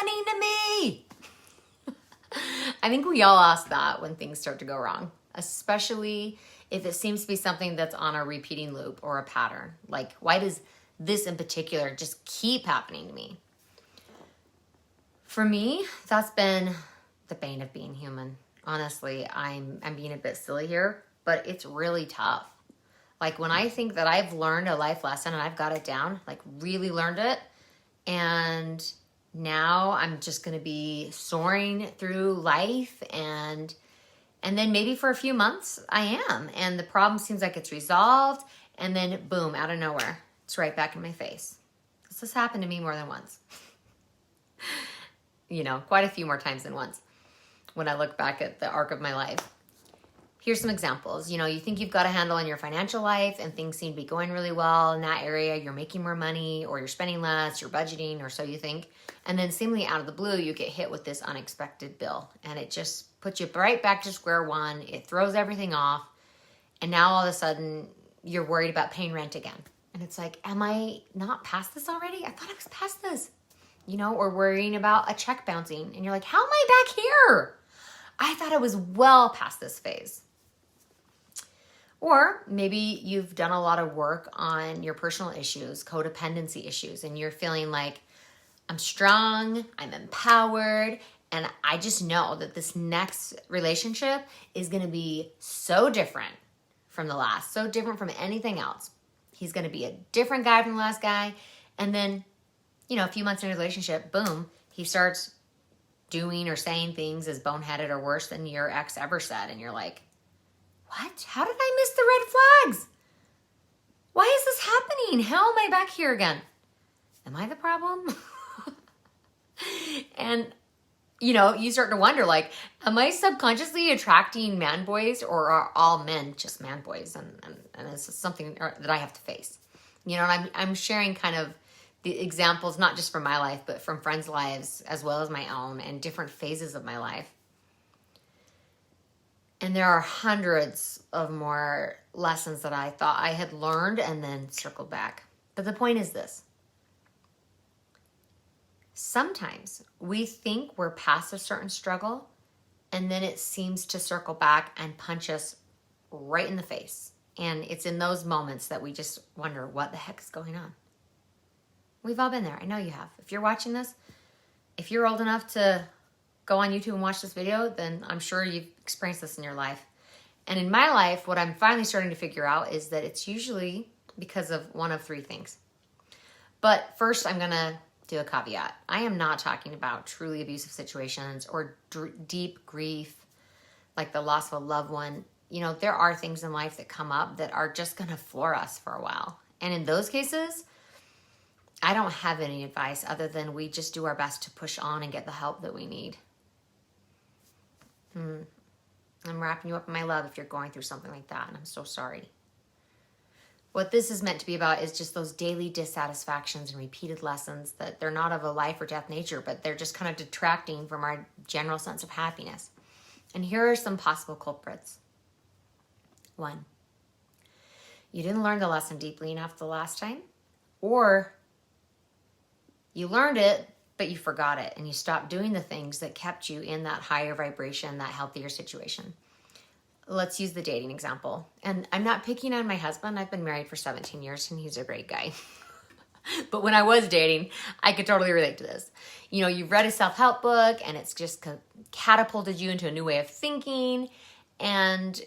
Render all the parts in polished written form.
happening to me? I think we all ask that when things start to go wrong, especially if it seems to be something that's on a repeating loop or a pattern. Like, why does this in particular just keep happening to me? For me, that's been the bane of being human. Honestly, I'm being a bit silly here, but it's really tough. Like when I think that I've learned a life lesson and I've got it down, like really learned it, and now I'm just going to be soaring through life, and then maybe for a few months I am, and the problem seems like it's resolved, and then boom, out of nowhere, it's right back in my face. This has happened to me more than once. Quite a few more times than once when I look back at the arc of my life. Here's some examples. You think you've got a handle on your financial life and things seem to be going really well in that area. You're making more money or you're spending less, you're budgeting, or so you think. And then seemingly out of the blue, you get hit with this unexpected bill and it just puts you right back to square one. It throws everything off. And now all of a sudden you're worried about paying rent again. And it's like, am I not past this already? I thought I was past this. Or worrying about a check bouncing. And you're like, how am I back here? I thought I was well past this phase. Or maybe you've done a lot of work on your personal issues, codependency issues, and you're feeling like, I'm strong, I'm empowered, and I just know that this next relationship is going to be so different from the last, so different from anything else. He's going to be a different guy from the last guy. And then, a few months in a relationship, boom, he starts doing or saying things as boneheaded or worse than your ex ever said. And you're like, what? How did I miss the red flags? Why is this happening? How am I back here again? Am I the problem? And, you start to wonder, like, am I subconsciously attracting man boys, or are all men just man boys? And this is something that I have to face. And I'm sharing kind of the examples, not just from my life, but from friends' lives as well as my own and different phases of my life. And there are hundreds of more lessons that I thought I had learned and then circled back. But the point is this. Sometimes we think we're past a certain struggle, and then it seems to circle back and punch us right in the face. And it's in those moments that we just wonder, what the heck is going on? We've all been there. I know you have. If you're watching this, if you're old enough to go on YouTube and watch this video, then I'm sure you've experienced this in your life. And in my life, what I'm finally starting to figure out is that it's usually because of one of three things. But first, I'm going to do a caveat. I am not talking about truly abusive situations or deep grief, like the loss of a loved one. There are things in life that come up that are just going to floor us for a while. And in those cases, I don't have any advice other than we just do our best to push on and get the help that we need. I'm wrapping you up in my love if you're going through something like that, and I'm so sorry. What this is meant to be about is just those daily dissatisfactions and repeated lessons that they're not of a life or death nature, but they're just kind of detracting from our general sense of happiness. And here are some possible culprits. 1, you didn't learn the lesson deeply enough the last time, or you learned it, but you forgot it and you stopped doing the things that kept you in that higher vibration, that healthier situation. Let's use the dating example. And I'm not picking on my husband. I've been married for 17 years and he's a great guy. But when I was dating, I could totally relate to this. You've read a self-help book and it's just catapulted you into a new way of thinking. And,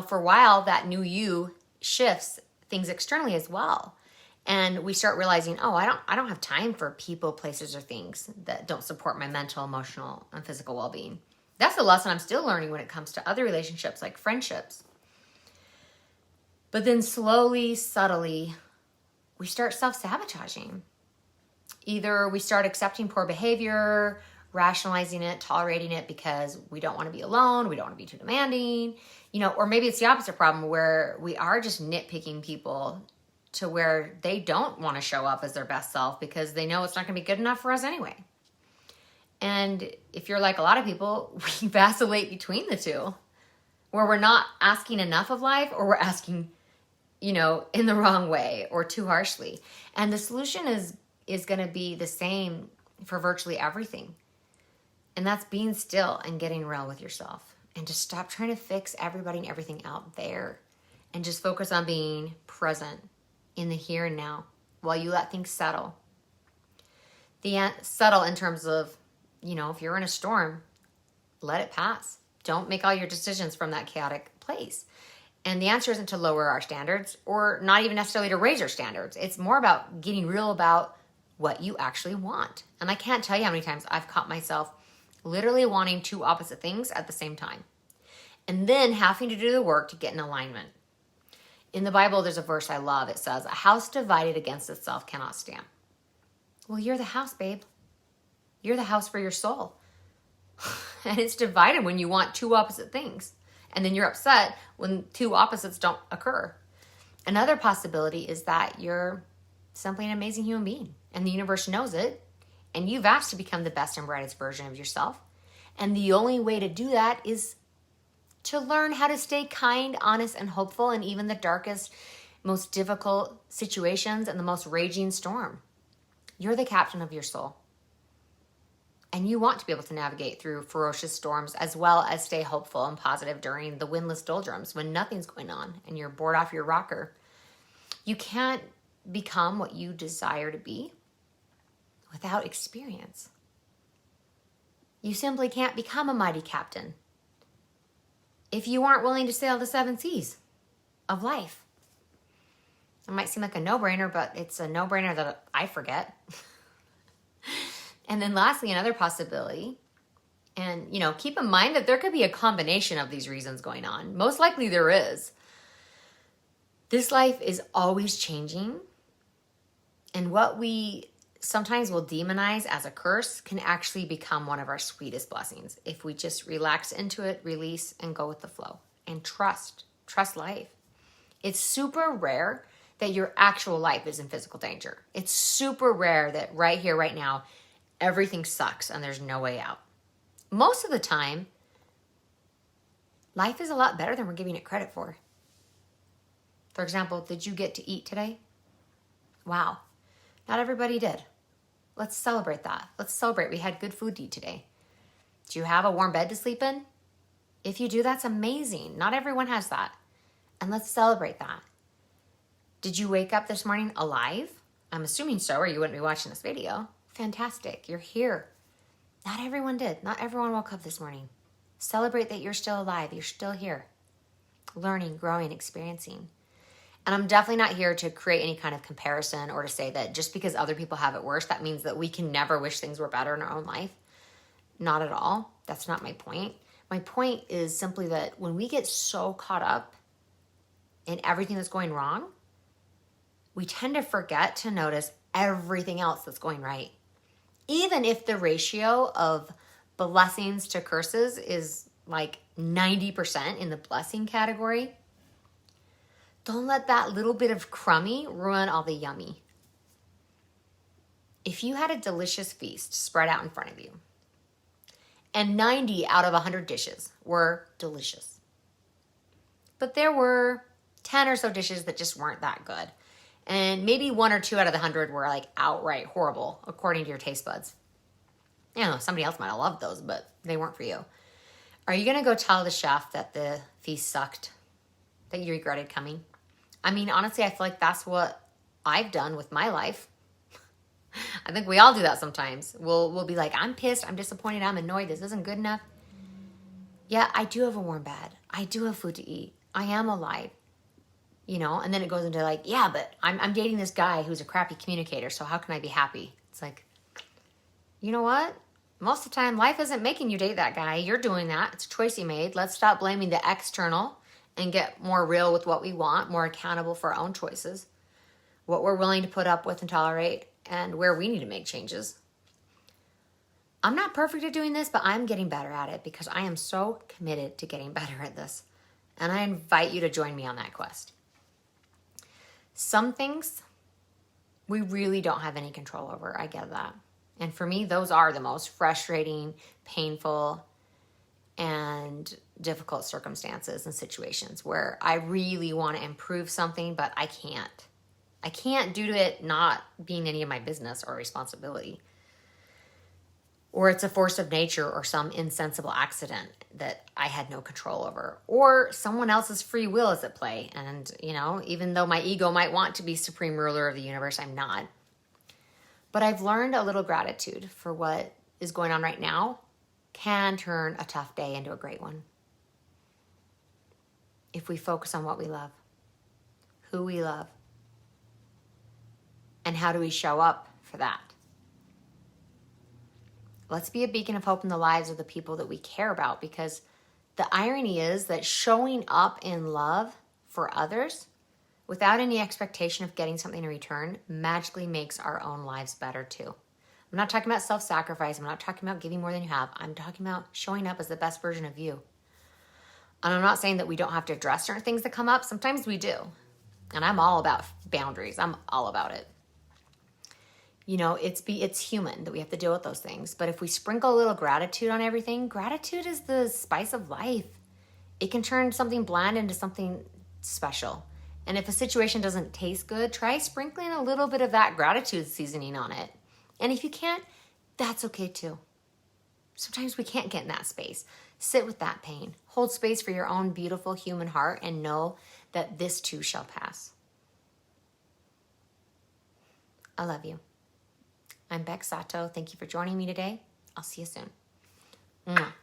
for a while, that new you shifts things externally as well. And we start realizing, I don't have time for people, places, or things that don't support my mental, emotional, and physical well-being. That's the lesson I'm still learning when it comes to other relationships like friendships. But then slowly, subtly, we start self-sabotaging. Either we start accepting poor behavior, rationalizing it, tolerating it because we don't want to be alone, we don't want to be too demanding, or maybe it's the opposite problem where we are just nitpicking people to where they don't want to show up as their best self because they know it's not going to be good enough for us anyway. And if you're like a lot of people, we vacillate between the two, where we're not asking enough of life or we're asking, in the wrong way or too harshly. And the solution is going to be the same for virtually everything. And that's being still and getting real with yourself. And just stop trying to fix everybody and everything out there. And just focus on being present in the here and now while you let things settle. Settle in terms of, if you're in a storm, let it pass. Don't make all your decisions from that chaotic place. And the answer isn't to lower our standards or not even necessarily to raise our standards. It's more about getting real about what you actually want. And I can't tell you how many times I've caught myself literally wanting two opposite things at the same time. And then having to do the work to get in alignment. In the Bible, there's a verse I love. It says, "A house divided against itself cannot stand." Well, you're the house, babe. You're the house for your soul. And it's divided when you want two opposite things. And then you're upset when two opposites don't occur. Another possibility is that you're simply an amazing human being. And the universe knows it. And you've asked to become the best and brightest version of yourself. And the only way to do that is to learn how to stay kind, honest, and hopeful in even the darkest, most difficult situations and the most raging storm. You're the captain of your soul. And you want to be able to navigate through ferocious storms as well as stay hopeful and positive during the windless doldrums when nothing's going on and you're bored off your rocker. You can't become what you desire to be without experience. You simply can't become a mighty captain if you aren't willing to sail the seven seas of life. It might seem like a no-brainer, but it's a no-brainer that I forget. And then lastly, another possibility, and keep in mind that there could be a combination of these reasons going on. Most likely there is. This life is always changing, and what we sometimes will demonize as a curse can actually become one of our sweetest blessings if we just relax into it, release, and go with the flow. And trust life. It's super rare that your actual life is in physical danger. It's super rare that right here, right now, everything sucks and there's no way out. Most of the time, life is a lot better than we're giving it credit for. For example, did you get to eat today? Wow. Not everybody did. Let's celebrate that. Let's celebrate we had good food to eat today. Do you have a warm bed to sleep in? If you do, that's amazing. Not everyone has that. And let's celebrate that. Did you wake up this morning alive? I'm assuming so, or you wouldn't be watching this video. Fantastic. You're here. Not everyone did. Not everyone woke up this morning. Celebrate that you're still alive. You're still here. Learning, growing, experiencing. And I'm definitely not here to create any kind of comparison or to say that just because other people have it worse, that means that we can never wish things were better in our own life. Not at all. That's not my point. My point is simply that when we get so caught up in everything that's going wrong, we tend to forget to notice everything else that's going right. Even if the ratio of blessings to curses is like 90% in the blessing category, don't let that little bit of crummy ruin all the yummy. If you had a delicious feast spread out in front of you, and 90 out of 100 dishes were delicious, but there were 10 or so dishes that just weren't that good, and maybe 1 or 2 out of the 100 were like outright horrible according to your taste buds. Somebody else might have loved those, but they weren't for you. Are you going to go tell the chef that the feast sucked, that you regretted coming? I mean, honestly, I feel like that's what I've done with my life. I think we all do that sometimes. We'll be like, I'm pissed, I'm disappointed, I'm annoyed, this isn't good enough. Yeah, I do have a warm bed. I do have food to eat. I am alive. And then it goes into like, yeah, but I'm dating this guy who's a crappy communicator, so how can I be happy? It's like, you know what? Most of the time, life isn't making you date that guy. You're doing that. It's a choice you made. Let's stop blaming the external and get more real with what we want, more accountable for our own choices, what we're willing to put up with and tolerate, and where we need to make changes. I'm not perfect at doing this, but I'm getting better at it because I am so committed to getting better at this. And I invite you to join me on that quest. Some things we really don't have any control over. I get that. And for me, those are the most frustrating, painful, and difficult circumstances and situations where I really want to improve something, but I can't. I can't due to it not being any of my business or responsibility. or it's a force of nature or some insensible accident that I had no control over, or someone else's free will is at play. And, even though my ego might want to be supreme ruler of the universe, I'm not. But I've learned a little gratitude for what is going on right now can turn a tough day into a great one. If we focus on what we love, who we love, and how do we show up for that. Let's be a beacon of hope in the lives of the people that we care about, because the irony is that showing up in love for others without any expectation of getting something in return magically makes our own lives better too. I'm not talking about self-sacrifice. I'm not talking about giving more than you have. I'm talking about showing up as the best version of you. And I'm not saying that we don't have to address certain things that come up. Sometimes we do. And I'm all about boundaries. I'm all about it. It's human that we have to deal with those things. But if we sprinkle a little gratitude on everything, gratitude is the spice of life. It can turn something bland into something special. And if a situation doesn't taste good, try sprinkling a little bit of that gratitude seasoning on it. And if you can't, that's okay too. Sometimes we can't get in that space. Sit with that pain. Hold space for your own beautiful human heart and know that this too shall pass. I love you. I'm Beck Sato. Thank you for joining me today. I'll see you soon. Mwah.